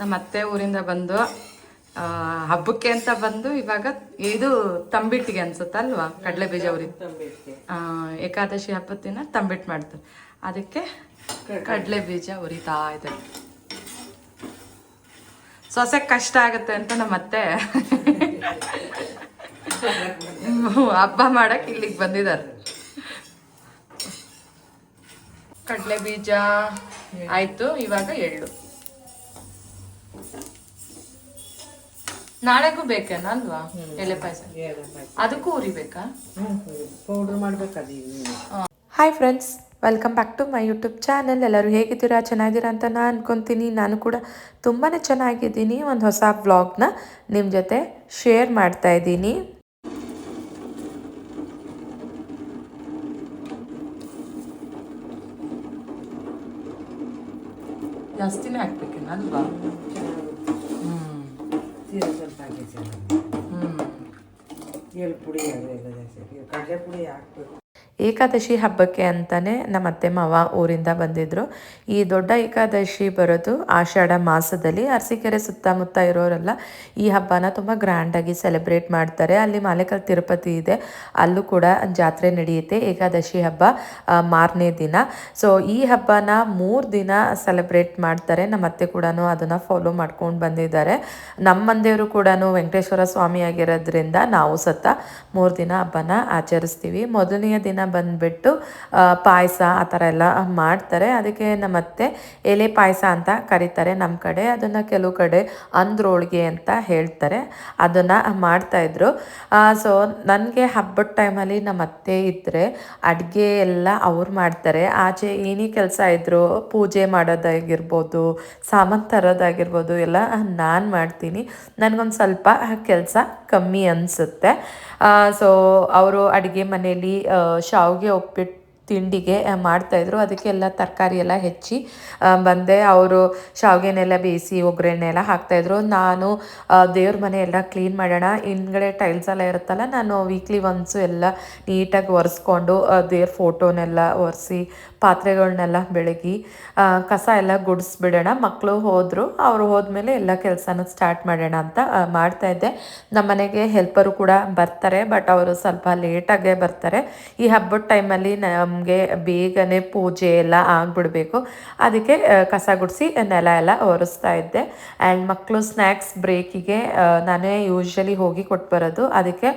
ನಮ್ಮ ಅತ್ತೆ ಊರಿಂದ ಬಂದು ಹಬ್ಬಕ್ಕೆ ಅಂತ ಬಂದು ಇವಾಗ ಇದು ತಂಬಿಟ್ಟಿಗೆ ಅನ್ಸುತ್ತಲ್ವಾ, ಕಡಲೆ ಬೀಜ ಉರಿ ಏಕಾದಶಿ ಹಬ್ಬದ ದಿನ ತಂಬಿಟ್ಟು ಮಾಡ್ತಾರೆ. ಅದಕ್ಕೆ ಕಡಲೆ ಬೀಜ ಉರಿತಾ ಇದೆ. ಸೊಸೆ ಕಷ್ಟ ಆಗುತ್ತೆ ಅಂತ ನಮ್ಮ ಅತ್ತೆ ಹಬ್ಬ ಮಾಡಕ್ ಇಲ್ಲಿಗೆ ಬಂದಿದ್ದಾರೆ. ಕಡಲೆ ಬೀಜ ಆಯ್ತು, ಇವಾಗ ಎಳ್ಳು. ನಾಳೆಗೂ ಬೇಕೇನ ಅಲ್ವಾ ಎಲೆ ಪಾಯಸ? ಅದಕ್ಕೂ ಉರಿಬೇಕಾ? ಪೌಡರ್ ಮಾಡ್ಬೇಕು. Hi friends, welcome back to my YouTube channel. ಎಲ್ಲರೂ ಹೇಗಿದ್ದೀರಾ? ಚೆನ್ನಾಗಿದ್ದೀರಾ ಅಂತ ನಾನು ಅನ್ಕೊತೀನಿ. ನಾನು ಕೂಡ ತುಂಬಾ ಚೆನ್ನಾಗಿದ್ದೀನಿ. ಒಂದು ಹೊಸ ವ್ಲಾಗ್ನ ನಿಮ್ಮ ಜೊತೆ ಶೇರ್ ಮಾಡ್ತಾ ಇದ್ದೀನಿ. ಜಾಸ್ತಿನೇ ಹಾಕ್ಬೇಕೇನ ಅಲ್ವಾ? ಸ್ವಲ್ಪ ಎಳ್ಳು ಪುಡಿ ಕಡಲೆ ಪುಡಿ ಹಾಕ್ಬೇಕು. ಏಕಾದಶಿ ಹಬ್ಬಕ್ಕೆ ಅಂತಲೇ ನಮ್ಮ ಅತ್ತೆ ಮಾವ ಊರಿಂದ ಬಂದಿದ್ದರು. ಈ ದೊಡ್ಡ ಏಕಾದಶಿ ಬರೋದು ಆಷಾಢ ಮಾಸದಲ್ಲಿ. ಅರಸೀಕೆರೆ ಸುತ್ತಮುತ್ತ ಇರೋರೆಲ್ಲ ಈ ಹಬ್ಬನ ತುಂಬ ಗ್ರ್ಯಾಂಡಾಗಿ ಸೆಲೆಬ್ರೇಟ್ ಮಾಡ್ತಾರೆ. ಅಲ್ಲಿ ಮಾಲೇಕಲ್ ತಿರುಪತಿ ಇದೆ, ಅಲ್ಲೂ ಕೂಡ ಜಾತ್ರೆ ನಡೆಯುತ್ತೆ ಏಕಾದಶಿ ಹಬ್ಬ ಮಾರನೇ ದಿನ. ಸೊ ಈ ಹಬ್ಬನ 3 ದಿನ ಸೆಲೆಬ್ರೇಟ್ ಮಾಡ್ತಾರೆ. ನಮ್ಮ ಅತ್ತೆ ಕೂಡ ಅದನ್ನು ಫಾಲೋ ಮಾಡ್ಕೊಂಡು ಬಂದಿದ್ದಾರೆ. ನಮ್ಮ ಮಂದಿಯವರು ಕೂಡ ವೆಂಕಟೇಶ್ವರ ಸ್ವಾಮಿ ಆಗಿರೋದ್ರಿಂದ ನಾವು ಸತ 3 ದಿನ ಹಬ್ಬನ ಆಚರಿಸ್ತೀವಿ. ಮೊದಲನೆಯ ದಿನ ಬಂದ್ಬಿಟ್ಟು ಪಾಯಸ ಆ ಥರ ಎಲ್ಲ ಮಾಡ್ತಾರೆ. ಅದಕ್ಕೆ ನಮ್ಮತ್ತೆ ಎಲೆ ಪಾಯಸ ಅಂತ ಕರೀತಾರೆ ನಮ್ಮ ಕಡೆ. ಅದನ್ನು ಕೆಲವು ಕಡೆ ಅಂದ್ರೋಳ್ಗೆ ಅಂತ ಹೇಳ್ತಾರೆ. ಅದನ್ನು ಮಾಡ್ತಾಯಿದ್ರು. ಸೊ ನನಗೆ ಹಬ್ಬದ ಟೈಮಲ್ಲಿ ನಮ್ಮ ಅತ್ತೆ ಇದ್ದರೆ ಅಡುಗೆ ಎಲ್ಲ ಅವ್ರು ಮಾಡ್ತಾರೆ. ಆಚೆ ಏನೇ ಕೆಲಸ ಇದ್ದರೂ ಪೂಜೆ ಮಾಡೋದಾಗಿರ್ಬೋದು, ಸಾಮಾನು ತರೋದಾಗಿರ್ಬೋದು ಎಲ್ಲ ನಾನು ಮಾಡ್ತೀನಿ. ನನಗೊಂದು ಸ್ವಲ್ಪ ಕೆಲಸ ಕಮ್ಮಿ ಅನಿಸುತ್ತೆ. ಸೊ ಅವರು ಅಡುಗೆ ಮನೆಯಲ್ಲಿ ಶಾವಿಗೆ ಉಪ್ಪಿಟ್ಟು ತಿಂಡಿಗೆ ಮಾಡ್ತಾಯಿದ್ರು. ಅದಕ್ಕೆಲ್ಲ ತರಕಾರಿ ಎಲ್ಲ ಹೆಚ್ಚಿ ಬಂದೆ. ಅವರು ಶಾವಿಗೆನೆಲ್ಲ ಬೇಯಿಸಿ ಒಗ್ಗರಣೆ ಎಲ್ಲ ಹಾಕ್ತಾಯಿದ್ರು. ನಾನು ದೇವ್ರ ಮನೆ ಎಲ್ಲ ಕ್ಲೀನ್ ಮಾಡೋಣ, ಹಿಂದ್ಗಡೆ ಟೈಲ್ಸ್ ಎಲ್ಲ ಇರುತ್ತಲ್ಲ, ನಾನು ವೀಕ್ಲಿ ಒನ್ಸು ಎಲ್ಲ ನೀಟಾಗಿ ಒರೆಸ್ಕೊಂಡು ದೇವ್ರ ಫೋಟೋನೆಲ್ಲ ಒರೆಸಿ ಪಾತ್ರೆಗಳನ್ನೆಲ್ಲ ಬೆಳಗಿ ಕಸ ಎಲ್ಲ ಗುಡಿಸ್ಬಿಡೋಣ. ಮಕ್ಕಳು ಹೋದರು, ಅವರು ಹೋದ್ಮೇಲೆ ಎಲ್ಲ ಕೆಲಸನೂ ಸ್ಟಾರ್ಟ್ ಮಾಡೋಣ ಅಂತ ಮಾಡ್ತಾಯಿದ್ದೆ. ನಮ್ಮ ಮನೆಗೆ ಹೆಲ್ಪರು ಕೂಡ ಬರ್ತಾರೆ, ಬಟ್ ಅವರು ಸ್ವಲ್ಪ ಲೇಟಾಗೇ ಬರ್ತಾರೆ. ಈ ಹಬ್ಬದ ಟೈಮಲ್ಲಿ ನಮಗೆ ಬೇಗನೆ ಪೂಜೆ ಎಲ್ಲ ಆಗಿಬಿಡ್ಬೇಕು. ಅದಕ್ಕೆ ಕಸ ಗುಡಿಸಿ ನೆಲ ಎಲ್ಲ ಒರೆಸ್ತಾ ಇದ್ದೆ. ಆ್ಯಂಡ್ ಮಕ್ಕಳು ಸ್ನ್ಯಾಕ್ಸ್ ಬ್ರೇಕಿಗೆ ನಾನೇ ಯೂಶ್ವಲಿ ಹೋಗಿ ಕೊಟ್ಟು ಬರೋದು. ಅದಕ್ಕೆ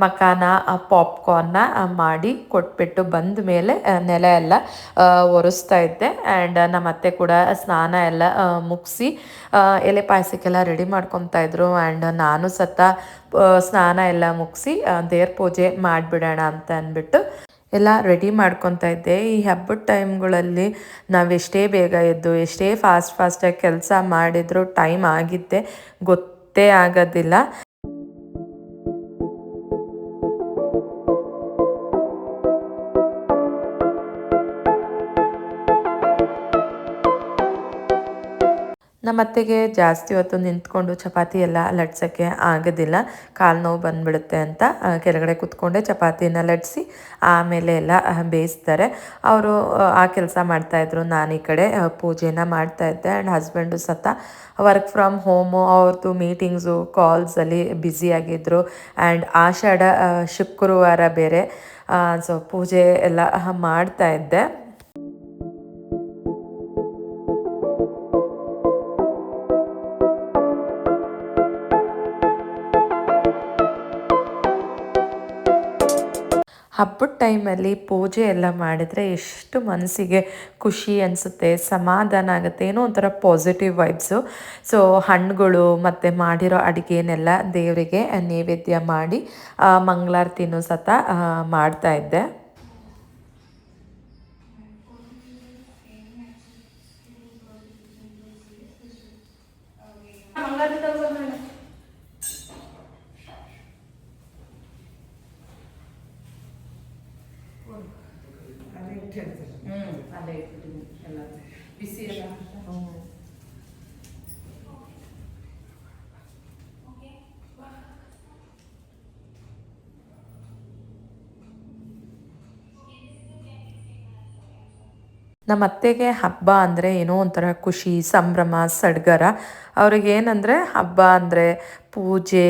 ಮಕಾನ ಪಾಪ್ಕಾರ್ನ್ನ ಮಾಡಿ ಕೊಟ್ಬಿಟ್ಟು ಬಂದ ಮೇಲೆ ನೆಲ ಎಲ್ಲ ಒರೆಸ್ತಾ ಇದ್ದೆ. ಆ್ಯಂಡ್ ನಮ್ಮ ಅತ್ತೆ ಕೂಡ ಸ್ನಾನ ಎಲ್ಲ ಮುಗಿಸಿ ಎಲೆ ಪಾಯಸಕ್ಕೆಲ್ಲ ರೆಡಿ ಮಾಡ್ಕೊತಾ ಇದ್ರು. ಆ್ಯಂಡ್ ನಾನು ಸತ ಸ್ನಾನ ಎಲ್ಲ ಮುಗಿಸಿ ದೇವ್ರ ಪೂಜೆ ಮಾಡಿಬಿಡೋಣ ಅಂತ ಅಂದ್ಬಿಟ್ಟು ಎಲ್ಲ ರೆಡಿ ಮಾಡ್ಕೊತಾ ಇದ್ದೆ. ಈ ಹಬ್ಬದ ಟೈಮ್ಗಳಲ್ಲಿ ನಾವೆಷ್ಟೇ ಬೇಗ ಎದ್ದು ಎಷ್ಟೇ ಫಾಸ್ಟಾಗಿ ಕೆಲಸ ಮಾಡಿದರೂ ಟೈಮ್ ಆಗಿದ್ದೆ ಗೊತ್ತೇ ಆಗೋದಿಲ್ಲ. ನಮ್ಮ ಅತ್ತೆಗೆ ಜಾಸ್ತಿ ಹೊತ್ತು ನಿಂತ್ಕೊಂಡು ಚಪಾತಿ ಎಲ್ಲ ಲಟ್ಸೋಕ್ಕೆ ಆಗೋದಿಲ್ಲ, ಕಾಲು ನೋವು ಬಂದುಬಿಡುತ್ತೆ ಅಂತ ಕೆಳಗಡೆ ಕೂತ್ಕೊಂಡೆ ಚಪಾತಿನ ಲಟ್ಸಿ ಆಮೇಲೆ ಎಲ್ಲ ಬೇಯಿಸ್ತಾರೆ. ಅವರು ಆ ಕೆಲಸ ಮಾಡ್ತಾಯಿದ್ರು, ನಾನು ಈ ಕಡೆ ಪೂಜೆನ ಮಾಡ್ತಾಯಿದ್ದೆ. ಆ್ಯಂಡ್ ಹಸ್ಬೆಂಡು ಸತ ವರ್ಕ್ ಫ್ರಮ್ ಹೋಮು, ಅವ್ರದ್ದು ಮೀಟಿಂಗ್ಸು ಕಾಲ್ಸಲ್ಲಿ ಬ್ಯುಸಿಯಾಗಿದ್ದರು. ಆ್ಯಂಡ್ ಆಷಾಢ ಶುಕ್ರವಾರ ಬೇರೆ, ಸೊ ಪೂಜೆ ಎಲ್ಲ ಮಾಡ್ತಾಯಿದ್ದೆ. ಹಬ್ಬದ ಟೈಮಲ್ಲಿ ಪೂಜೆ ಎಲ್ಲ ಮಾಡಿದರೆ ಎಷ್ಟು ಮನಸ್ಸಿಗೆ ಖುಷಿ ಅನಿಸುತ್ತೆ, ಸಮಾಧಾನ ಆಗುತ್ತೆ, ಏನೋ ಒಂಥರ ಪಾಸಿಟಿವ್ ವೈಬ್ಸು. ಸೊ ಹಣ್ಣುಗಳು ಮತ್ತು ಮಾಡಿರೋ ಅಡುಗೆನೆಲ್ಲ ದೇವರಿಗೆ ನೈವೇದ್ಯ ಮಾಡಿ ಮಂಗಳಾರತಿನೂ ಸತ ಮಾಡ್ತಾಯಿದ್ದೆ. ಅದೇ ಎಲ್ಲ ಬಿಸಿ ಎಲ್ಲ ನಮ್ಮ ಅತ್ತೆಗೆ ಹಬ್ಬ ಅಂದರೆ ಏನೋ ಒಂಥರ ಖುಷಿ ಸಂಭ್ರಮ ಸಡಗರ. ಅವ್ರಿಗೇನಂದರೆ ಹಬ್ಬ ಅಂದರೆ ಪೂಜೆ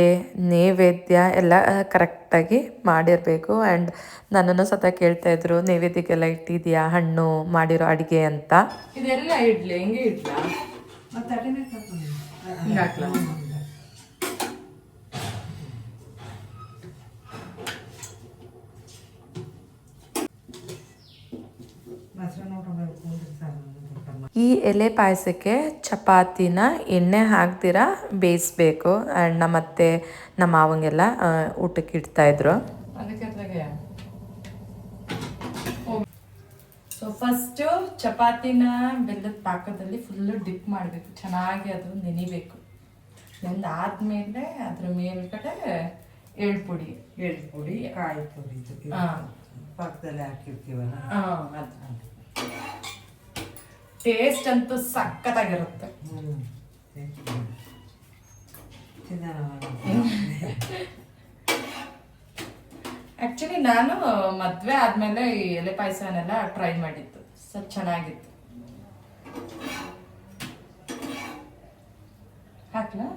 ನೈವೇದ್ಯ ಎಲ್ಲ ಕರೆಕ್ಟಾಗಿ ಮಾಡಿರಬೇಕು. ಆ್ಯಂಡ್ ನನ್ನನ್ನು ಸತ ಕೇಳ್ತಾಯಿದ್ರು ನೈವೇದ್ಯಕ್ಕೆಲ್ಲ ಇಟ್ಟಿದೆಯಾ ಹಣ್ಣು ಮಾಡಿರೋ ಅಡುಗೆ ಅಂತ. ಇದೆಲ್ಲ ಇಡ್ಲಿ ಹೆಂಗೆ ಇಡ್ಲಾ ಮತ್ತೆ ಅಡಿನೇ ತಗೊಂಡು ಹಿಂಗೆ ಹಾಕ್ಲಾ? ಮೊಸರು ನೋಡ್ಕೊಂಡು ಈ ಎಲೆ ಪಾಯಸಕ್ಕೆ ಚಪಾತಿನ ಎಣ್ಣೆ ಹಾಕ್ದಿರ ಬೇಯಿಸ್ಬೇಕು. ಆ್ಯಂಡ್ ನಮ್ಮತ್ತೆ ನಮ್ಮ ಮಾವಂಗೆಲ್ಲ ಊಟಕ್ಕೆ ಇಡ್ತಾಯಿದ್ರು. ಅದಕ್ಕೆ ಸೊ ಫಸ್ಟು ಚಪಾತಿನ ಬೆಲ್ಲದ ಪಾಕದಲ್ಲಿ ಫುಲ್ಲು ಡಿಪ್ ಮಾಡಬೇಕು, ಚೆನ್ನಾಗಿ ಅದು ನೆನಿಬೇಕು. ನೆಂದಾದ್ಮೇಲೆ ಅದ್ರ ಮೇಲ್ಗಡೆ ಎಳ್ಳು ಪುಡಿ ಕಾಯಿ ಪುಡಿ ಪಕ್ಕದಲ್ಲಿ ಹಾಕಿರ್ತೀವಲ್ಲ ಅದು ಟೇಸ್ಟ್ ಅಂತೂ ಸಖತ್ತಾಗಿರುತ್ತೆ. ಆಕ್ಚುಲಿ ನಾನು ಮದ್ವೆ ಆದ್ಮೇಲೆ ಈ ಎಲೆ ಪಾಯಸನೆಲ್ಲ ಟ್ರೈ ಮಾಡಿದ್ದು, ಸ್ವಲ್ಪ ಚೆನ್ನಾಗಿತ್ತು. ಹಾಕ್ಲಾ?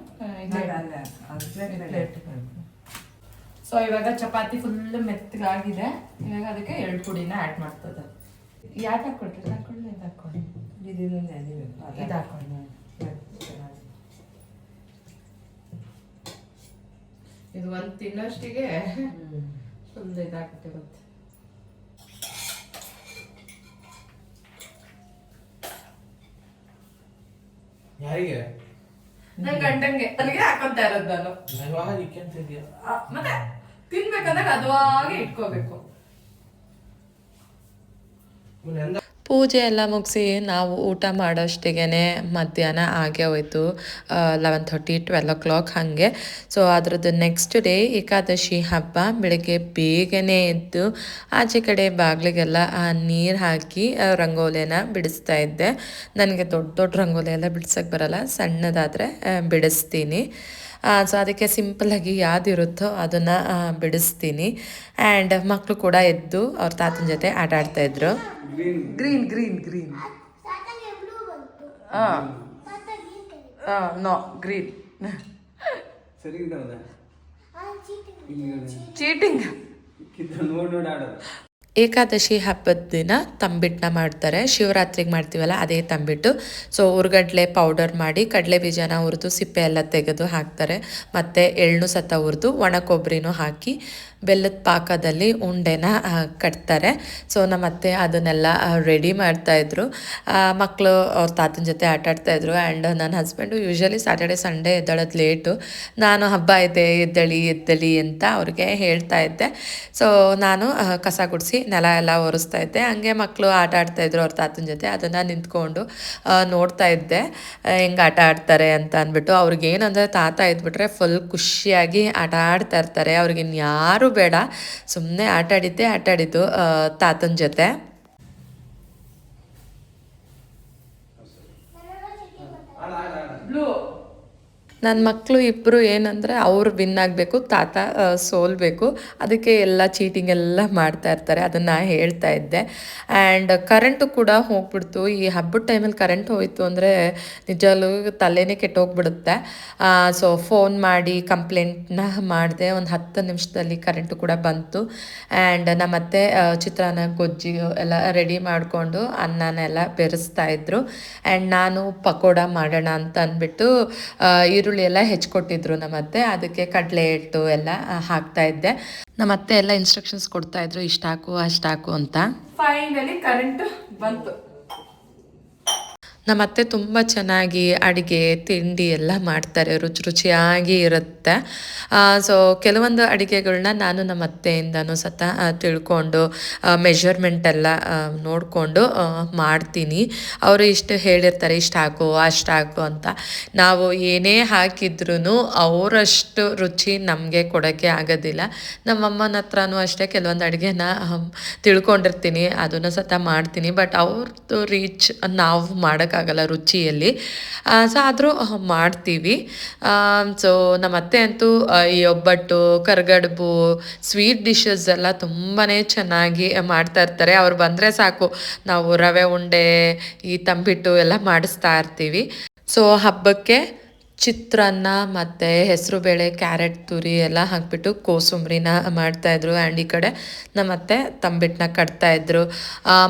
ಸೊ ಇವಾಗ ಚಪಾತಿ ಫುಲ್ ಮೆತ್ತಗಾಗಿದೆ. ಇವಾಗ ಅದಕ್ಕೆ ಎಳ್ಳು ಪುಡಿನ ಆ್ಯಡ್ ಮಾಡ್ತದೆ. ಯಾಕೆ ಹಾಕೊಳ್ತೀರಿ? ಹಾಕೊಳ್ಳಿ, ಇದು ಹಾಕೊಳ್ಳಿ, ಇದು ಹಾಕೊಳ್ಳಿ. ಇದು ಒಂದು ತಿನ್ನೋಷ್ಟಿಗೆ ಫುಲ್ ಇದಾಗ್ಬಿಟ್ಟಿರುತ್ತೆ. ಯಾರಿಗೆ? ನನ್ ಗಂಡಂಗೆ ನನಗೆ ಹಾಕೊಂತ ಇರೋದು ನಾನು. ಮತ್ತೆ ತಿನ್ಬೇಕಂದಾಗ ಅದುವಾಗೆ ಇಟ್ಕೋಬೇಕು. ಪೂಜೆ ಎಲ್ಲ ಮುಗಿಸಿ ನಾವು ಊಟ ಮಾಡೋಷ್ಟಿಗೆ ಮಧ್ಯಾಹ್ನ ಆಗೇ ಹೋಯ್ತು. 11:30 12 o'clock ಹಾಗೆ. ಸೊ ಅದ್ರದ್ದು ನೆಕ್ಸ್ಟ್ ಡೇ ಏಕಾದಶಿ ಹಬ್ಬ. ಬೆಳಗ್ಗೆ ಬೇಗನೆ ಎದ್ದು ಆಚೆ ಕಡೆ ಬಾಗಿಲಿಗೆಲ್ಲ ನೀರು ಹಾಕಿ ರಂಗೋಲಿನ ಬಿಡಿಸ್ತಾ ಇದ್ದೆ. ನನಗೆ ದೊಡ್ಡ ದೊಡ್ಡ ರಂಗೋಲಿ ಎಲ್ಲ ಬಿಡ್ಸೋಕ್ಕೆ ಬರಲ್ಲ, ಸಣ್ಣದಾದರೆ ಬಿಡಿಸ್ತೀನಿ. ಸೊ ಅದಕ್ಕೆ ಸಿಂಪಲ್ಲಾಗಿ ಯಾವುದಿರುತ್ತೋ ಅದನ್ನು ಬಿಡಿಸ್ತೀನಿ. ಆ್ಯಂಡ್ ಮಕ್ಕಳು ಕೂಡ ಎದ್ದು ಅವ್ರ ತಾತನ ಜೊತೆ ಆಟ ಆಡ್ತಾಯಿದ್ರು. Green green green no green cheating. Ekadashi ಹಬ್ಬದ ದಿನ ತಂಬಿಟ್ಟನ್ನ ಮಾಡ್ತಾರೆ. ಶಿವರಾತ್ರಿಗೆ ಮಾಡ್ತೀವಲ್ಲ ಅದೇ ತಂಬಿಟ್ಟು. ಸೊ ಹುರ್ಗಡ್ಲೆ ಪೌಡರ್ ಮಾಡಿ ಕಡಲೆ ಬೀಜನ ಹುರಿದು ಸಿಪ್ಪೆ ಎಲ್ಲ ತೆಗೆದು ಹಾಕ್ತಾರೆ. ಮತ್ತು ಎಳ್ಳು ಸತ ಹುರಿದು ಒಣ ಕೊಬ್ಬರಿನೂ ಹಾಕಿ ಬೆಲ್ಲದ ಪಾಕದಲ್ಲಿ ಉಂಡೆನ ಕಟ್ತಾರೆ. ಸೊ ನಮ್ಮತ್ತೆ ಅದನ್ನೆಲ್ಲ ರೆಡಿ ಮಾಡ್ತಾಯಿದ್ರು. ಮಕ್ಕಳು ಅವ್ರ ತಾತನ ಜೊತೆ ಆಟ ಆಡ್ತಾಯಿದ್ರು. ಆ್ಯಂಡ್ ನನ್ನ ಹಸ್ಬೆಂಡು ಯೂಶ್ವಲಿ ಸ್ಯಾಟರ್ಡೆ ಸಂಡೇ ಎದ್ದೇಳೋದು ಲೇಟು. ನಾನು ಹಬ್ಬ ಇದೆ ಎದ್ದಳಿ ಅಂತ ಅವ್ರಿಗೆ ಹೇಳ್ತಾ ಇದ್ದೆ. ಸೊ ನಾನು ಕಸ ಗುಡಿಸಿ ನೆಲ ಎಲ್ಲ ಒರೆಸ್ತಾ ಇದ್ದೆ. ಹಂಗೆ ಮಕ್ಕಳು ಆಟ ಆಡ್ತಾಯಿದ್ರು ಅವ್ರ ತಾತನ ಜೊತೆ. ಅದನ್ನು ನಿಂತ್ಕೊಂಡು ನೋಡ್ತಾ ಇದ್ದೆ ಹೆಂಗೆ ಆಟ ಆಡ್ತಾರೆ ಅಂತ ಅಂದ್ಬಿಟ್ಟು. ಅವ್ರಿಗೇನಂದರೆ ತಾತ ಇದ್ಬಿಟ್ರೆ ಫುಲ್ ಖುಷಿಯಾಗಿ ಆಟ ಆಡ್ತಾ ಇರ್ತಾರೆ. ಅವ್ರಿಗಿನ್ಯಾರು ಬೇಡ, ಸುಮ್ಮನೆ ಆಟಾಡಿದ್ದು ತಾತನ ಜೊತೆ. ನನ್ನ ಮಕ್ಕಳು ಇಬ್ಬರು ಏನಂದರೆ ಅವ್ರು ವಿನ್ ಆಗಬೇಕು, ತಾತ ಸೋಲ್ಬೇಕು. ಅದಕ್ಕೆ ಎಲ್ಲ ಚೀಟಿಂಗ್ ಎಲ್ಲ ಮಾಡ್ತಾ ಇರ್ತಾರೆ. ಅದನ್ನು ಹೇಳ್ತಾ ಇದ್ದೆ. ಆ್ಯಂಡ್ ಕರೆಂಟು ಕೂಡ ಹೋಗ್ಬಿಡ್ತು. ಈ ಹಬ್ಬದ ಟೈಮಲ್ಲಿ ಕರೆಂಟ್ ಹೋಯಿತು ಅಂದರೆ ನಿಜವೂ ತಲೆನೇ ಕೆಟ್ಟೋಗ್ಬಿಡುತ್ತೆ. ಸೊ ಫೋನ್ ಮಾಡಿ ಕಂಪ್ಲೇಂಟ್ನ ಮಾಡಿದೆ. ಒಂದು 10 ನಿಮಿಷದಲ್ಲಿ ಕರೆಂಟು ಕೂಡ ಬಂತು. ಆ್ಯಂಡ್ ನಮ್ಮತ್ತೆ ಚಿತ್ರಾನ್ನ ಗೊಜ್ಜಿ ಎಲ್ಲ ರೆಡಿ ಮಾಡಿಕೊಂಡು ಅನ್ನನೆಲ್ಲ ಬೆರೆಸ್ತಾ ಇದ್ರು. ಆ್ಯಂಡ್ ನಾನು ಪಕೋಡ ಮಾಡೋಣ ಅಂತ ಅಂದ್ಬಿಟ್ಟು ಈರುಳ್ಳಿ ಎಲ್ಲ ಹೆಚ್ಚಿಕೊಟ್ಟಿದ್ರು ನಮ್ಮತ್ತೆ. ಅದಕ್ಕೆ ಕಡಲೆ ಹಿಟ್ಟು ಎಲ್ಲ ಹಾಕ್ತಾ ಇದ್ದೆ. ನಮ್ಮತ್ತೆ ಎಲ್ಲ ಇನ್ಸ್ಟ್ರಕ್ಷನ್ಸ್ ಕೊಡ್ತಾ ಇದ್ರು, ಇಷ್ಟು ಹಾಕು ಅಷ್ಟು ಹಾಕು ಅಂತ. ಫೈನಲಿ ಕರೆಂಟ್ ಬಂತು. ನಮ್ಮತ್ತೆ ತುಂಬ ಚೆನ್ನಾಗಿ ಅಡುಗೆ ತಿಂಡಿ ಎಲ್ಲ ಮಾಡ್ತಾರೆ, ರುಚಿಯಾಗಿ ಇರುತ್ತೆ. ಸೊ ಕೆಲವೊಂದು ಅಡುಗೆಗಳನ್ನ ನಾನು ನಮ್ಮ ಅತ್ತೆಯಿಂದನೂ ಸತ ತಿಳ್ಕೊಂಡು ಮೆಷರ್ಮೆಂಟ್ ಎಲ್ಲ ನೋಡಿಕೊಂಡು ಮಾಡ್ತೀನಿ. ಅವರು ಇಷ್ಟು ಹೇಳಿರ್ತಾರೆ, ಇಷ್ಟು ಹಾಕು ಅಷ್ಟು ಹಾಕು ಅಂತ. ನಾವು ಏನೇ ಹಾಕಿದ್ರೂ ಅವರಷ್ಟು ರುಚಿ ನಮಗೆ ಕೊಡೋಕ್ಕೆ ಆಗೋದಿಲ್ಲ. ನಮ್ಮಮ್ಮನ ಹತ್ರನೂ ಅಷ್ಟೇ ಕೆಲವೊಂದು ಅಡುಗೆನ ತಿಳ್ಕೊಂಡಿರ್ತೀನಿ, ಅದನ್ನು ಸತ ಮಾಡ್ತೀನಿ. ಬಟ್ ಅವ್ರದ್ದು ರೀಚ್ ನಾವು ಮಾಡೋಕ್ಕೆ ಹೇಳೋಕ್ಕಾಗಲ್ಲ ರುಚಿಯಲ್ಲಿ. ಸೊ ಆದರೂ ಮಾಡ್ತೀವಿ. ಸೊ ನಮ್ಮ ಅತ್ತೆ ಅಂತೂ ಈ ಒಬ್ಬಟ್ಟು, ಕರ್ಗಡುಬು, ಸ್ವೀಟ್ ಡಿಶಸ್ ಎಲ್ಲ ತುಂಬಾ ಚೆನ್ನಾಗಿ ಮಾಡ್ತಾ ಇರ್ತಾರೆ. ಅವ್ರು ಬಂದರೆ ಸಾಕು, ನಾವು ರವೆ ಉಂಡೆ, ಈ ತಂಬಿಟ್ಟು ಎಲ್ಲ ಮಾಡಿಸ್ತಾ ಇರ್ತೀವಿ. ಸೊ ಹಬ್ಬಕ್ಕೆ ಚಿತ್ರಾನ್ನ ಮತ್ತು ಹೆಸರುಬೇಳೆ, ಕ್ಯಾರೆಟ್ ತುರಿ ಎಲ್ಲ ಹಾಕಿಬಿಟ್ಟು ಕೋಸಂಬರಿನ ಮಾಡ್ತಾಯಿದ್ರು. ಆ್ಯಂಡ್ ಈ ಕಡೆ ನಮ್ಮತ್ತೆ ತಂಬಿಟ್ಟನ್ನ ಕಟ್ತಾಯಿದ್ರು.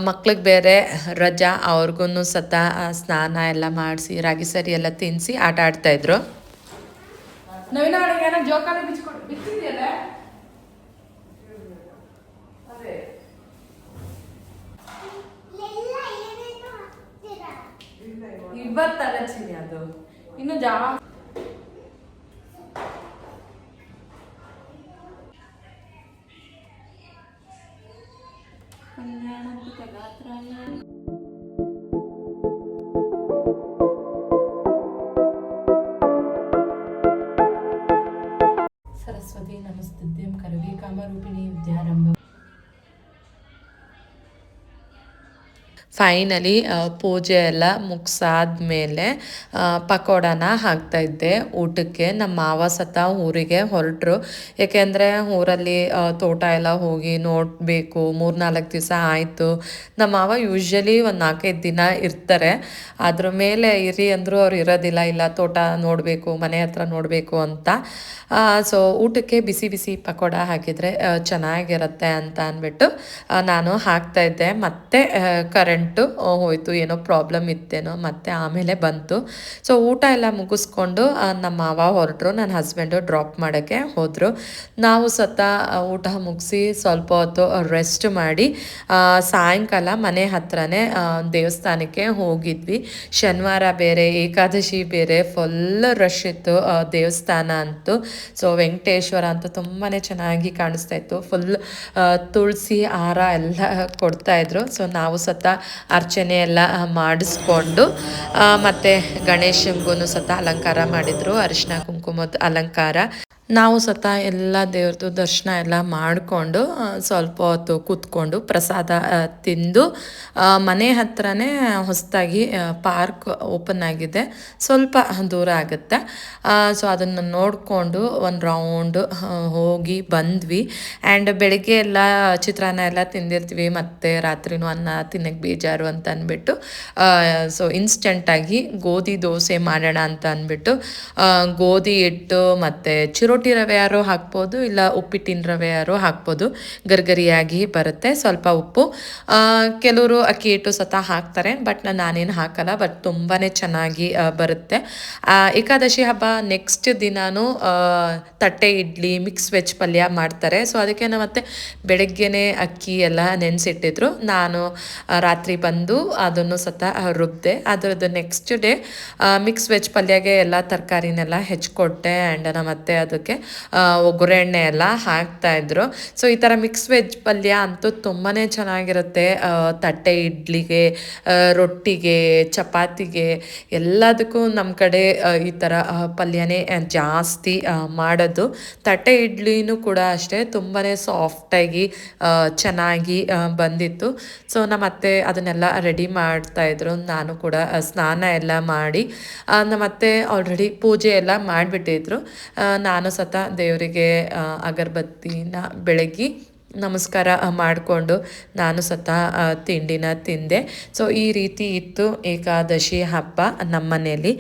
ಮಕ್ಳಿಗೆ ಬೇರೆ ರಜಾ, ಅವ್ರಿಗೂ ಸತ ಸ್ನಾನ ಎಲ್ಲ ಮಾಡಿಸಿ ರಾಗಿ ಸರಿ ಎಲ್ಲ ತಿನ್ನಿಸಿ ಆಟ ಆಡ್ತಾಯಿದ್ರು. ಜೋಕಾಲಿ ಬಿಚ್ಚಿದೆಯಲ್ಲ ಇವತ್ತಲ್ಲ ಚಿನಿ, ಅದು ಇನ್ನು ಸರಸ್ವತಿ ನಮಸ್ತುತ್ಯಂ ಕರವೇ ಕಾಮರೂಪಿಣಿ ವಿದ್ಯಾರಂಭ. ಫೈನಲಿ ಪೂಜೆ ಎಲ್ಲ ಮುಗಿಸಾದ್ಮೇಲೆ ಪಕೋಡನ ಹಾಕ್ತಾಯಿದ್ದೆ ಊಟಕ್ಕೆ. ನಮ್ಮ ಮಾವ ಸತ ಊರಿಗೆ ಹೊರಟರು, ಏಕೆಂದರೆ ಊರಲ್ಲಿ ತೋಟ ಎಲ್ಲ ಹೋಗಿ ನೋಡಬೇಕು. 3-4 ದಿವಸ ಆಯಿತು. ನಮ್ಮ ಮಾವ ಯೂಶ್ವಲಿ ಒಂದು 4-5 ದಿನ ಇರ್ತಾರೆ. ಅದ್ರ ಮೇಲೆ ಇರಿ ಅಂದರೂ ಅವ್ರು ಇರೋದಿಲ್ಲ, ಇಲ್ಲ ತೋಟ ನೋಡಬೇಕು, ಮನೆ ಹತ್ರ ನೋಡಬೇಕು ಅಂತ. ಸೊ ಊಟಕ್ಕೆ ಬಿಸಿ ಬಿಸಿ ಪಕೋಡ ಹಾಕಿದರೆ ಚೆನ್ನಾಗಿರುತ್ತೆ ಅಂತ ಅಂದ್ಬಿಟ್ಟು ನಾನು ಹಾಕ್ತಾಯಿದ್ದೆ. ಮತ್ತು ಕರೆಂಟು ಹೋಯಿತು, ಏನೋ ಪ್ರಾಬ್ಲಮ್ ಇತ್ತೇನೋ, ಮತ್ತು ಆಮೇಲೆ ಬಂತು. ಸೊ ಊಟ ಎಲ್ಲ ಮುಗಿಸ್ಕೊಂಡು ನಮ್ಮ ಮಾವ ಹೊರಟರು, ನನ್ನ ಹಸ್ಬೆಂಡು ಡ್ರಾಪ್ ಮಾಡೋಕ್ಕೆ ಹೋದರು. ನಾವು ಸತ ಊಟ ಮುಗಿಸಿ ಸ್ವಲ್ಪ ಹೊತ್ತು ರೆಸ್ಟ್ ಮಾಡಿ ಸಾಯಂಕಾಲ ಮನೆ ಹತ್ರನೇ ದೇವಸ್ಥಾನಕ್ಕೆ ಹೋಗಿದ್ವಿ. ಶನಿವಾರ ಬೇರೆ, ಏಕಾದಶಿ ಬೇರೆ, ಫುಲ್ ರಶ್ ಇತ್ತು ದೇವಸ್ಥಾನ ಅಂತೂ. ಸೊ ವೆಂಕಟೇಶ್ವರ ಅಂತೂ ತುಂಬಾ ಚೆನ್ನಾಗಿ ಕಾಣಿಸ್ತಾ ಇತ್ತು. ಫುಲ್ ತುಳಸಿ ಹಾರ ಎಲ್ಲ ಕೊಡ್ತಾಯಿದ್ರು. ಸೊ ನಾವು ಸತ ಅರ್ಚನೆ ಎಲ್ಲ ಮಾಡಿಸ್ಕೊಂಡು ಮತ್ತು ಗಣೇಶಂಗೂ ಸತ ಅಲಂಕಾರ ಮಾಡಿದರು, ಅರಿಶಿನ ಕುಂಕುಮದ ಅಲಂಕಾರ. ನಾವು ಸತ ಎಲ್ಲ ದೇವ್ರದ್ದು ದರ್ಶನ ಎಲ್ಲ ಮಾಡಿಕೊಂಡು ಸ್ವಲ್ಪ ಹೊತ್ತು ಕೂತ್ಕೊಂಡು ಪ್ರಸಾದ ತಿಂದು ಮನೆ ಹತ್ರನೇ ಹೊಸದಾಗಿ ಪಾರ್ಕ್ ಓಪನ್ ಆಗಿದೆ, ಸ್ವಲ್ಪ ದೂರ ಆಗುತ್ತೆ. ಸೊ ಅದನ್ನು ನೋಡಿಕೊಂಡು ಒಂದು ರೌಂಡು ಹೋಗಿ ಬಂದ್ವಿ. ಆ್ಯಂಡ್ ಬೆಳಗ್ಗೆ ಎಲ್ಲ ಚಿತ್ರಾನ್ನ ಎಲ್ಲ ತಿಂದಿರ್ತೀವಿ, ಮತ್ತು ರಾತ್ರಿನೂ ಅನ್ನ ತಿನ್ನಕ್ಕೆ ಬೇಜಾರು ಅಂತ ಅಂದ್ಬಿಟ್ಟು ಸೊ ಇನ್ಸ್ಟೆಂಟಾಗಿ ಗೋಧಿ ದೋಸೆ ಮಾಡೋಣ ಅಂತ ಅಂದ್ಬಿಟ್ಟು ಗೋಧಿ ಹಿಟ್ಟು ಮತ್ತು ಚಿರೋಟಿ ರವೆ ಯಾರು ಹಾಕ್ಬೋದು, ಇಲ್ಲ ಉಪ್ಪಿಟ್ಟಿನ ರವೆ ಯಾರು ಹಾಕ್ಬೋದು, ಗರಿಗರಿಯಾಗಿ ಬರುತ್ತೆ. ಸ್ವಲ್ಪ ಉಪ್ಪು, ಕೆಲವರು ಅಕ್ಕಿ ಹಿಟ್ಟು ಸತ ಹಾಕ್ತಾರೆ, ಬಟ್ ನಾನೇನು ಹಾಕಲ್ಲ, ಬಟ್ ತುಂಬಾ ಚೆನ್ನಾಗಿ ಬರುತ್ತೆ. ಏಕಾದಶಿ ಹಬ್ಬ ನೆಕ್ಸ್ಟ್ ದಿನಾನು ತಟ್ಟೆ ಇಡ್ಲಿ, ಮಿಕ್ಸ್ ವೆಜ್ ಪಲ್ಯ ಮಾಡ್ತಾರೆ. ಸೊ ಅದಕ್ಕೆ ನಾವು ಮತ್ತೆ ಬೆಳಗ್ಗೆನೇ ಅಕ್ಕಿ ಎಲ್ಲ ನೆನೆಸಿಟ್ಟಿದ್ರು. ನಾನು ರಾತ್ರಿ ಬಂದು ಅದನ್ನು ಸತ ರುಬ್ದೆ. ಅದರದ್ದು ನೆಕ್ಸ್ಟ್ ಡೇ ಮಿಕ್ಸ್ ವೆಜ್ ಪಲ್ಯಗೆ ಎಲ್ಲ ತರಕಾರಿನೆಲ್ಲ ಹೆಚ್ಕೊಟ್ಟೆ. ಆ್ಯಂಡ್ ನಮ್ಮತ್ತೆ ಅದಕ್ಕೆ ಒಗ್ಗರಣೆ ಎಲ್ಲ ಹಾಕ್ತಾಯಿದ್ರು. ಸೊ ಈ ಥರ ಮಿಕ್ಸ್ ವೆಜ್ ಪಲ್ಯ ಅಂತೂ ತುಂಬಾ ಚೆನ್ನಾಗಿರುತ್ತೆ. ತಟ್ಟೆ ಇಡ್ಲಿಗೆ, ರೊಟ್ಟಿಗೆ, ಚಪಾತಿಗೆ ಎಲ್ಲದಕ್ಕೂ ನಮ್ಮ ಕಡೆ ಈ ಥರ ಪಲ್ಯನೇ ಜಾಸ್ತಿ ಮಾಡೋದು. ತಟ್ಟೆ ಇಡ್ಲಿನೂ ಕೂಡ ಅಷ್ಟೇ ತುಂಬಾ ಸಾಫ್ಟಾಗಿ ಚೆನ್ನಾಗಿ ಬಂದಿತ್ತು. ಸೊ ನಮ್ಮತ್ತೆ ಅದನ್ನೆಲ್ಲ ರೆಡಿ ಮಾಡ್ತಾಯಿದ್ರು. ನಾನು ಕೂಡ ಸ್ನಾನ ಎಲ್ಲ ಮಾಡಿ, ನಮ್ಮತ್ತೆ ಆಲ್ರೆಡಿ ಪೂಜೆ ಎಲ್ಲ ಮಾಡಿಬಿಟ್ಟಿದ್ರು. ನಾನು ಸತ ದೇವರಿಗೆ ಅಗರಬತ್ತಿನ ಬೆಳಗಿ ನಮಸ್ಕಾರ ಮಾಡಿಕೊಂಡು ನಾನು ಸತ ತಿಂಡಿನ ತಿಂದೆ. ಸೊ ಈ ರೀತಿ ಇತ್ತು ಏಕಾದಶಿ ಹಬ್ಬ ನಮ್ಮ ಮನೆಯಲ್ಲಿ.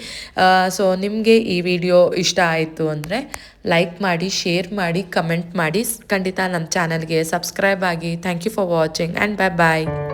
ಸೊ ನಿಮಗೆ ಈ ವಿಡಿಯೋ ಇಷ್ಟ ಆಯಿತು ಅಂದರೆ ಲೈಕ್ ಮಾಡಿ, ಶೇರ್ ಮಾಡಿ, ಕಮೆಂಟ್ ಮಾಡಿ. ಖಂಡಿತ ನಮ್ಮ ಚಾನಲ್ಗೆ ಸಬ್ಸ್ಕ್ರೈಬ್ ಆಗಿ. Thank you for watching and bye bye.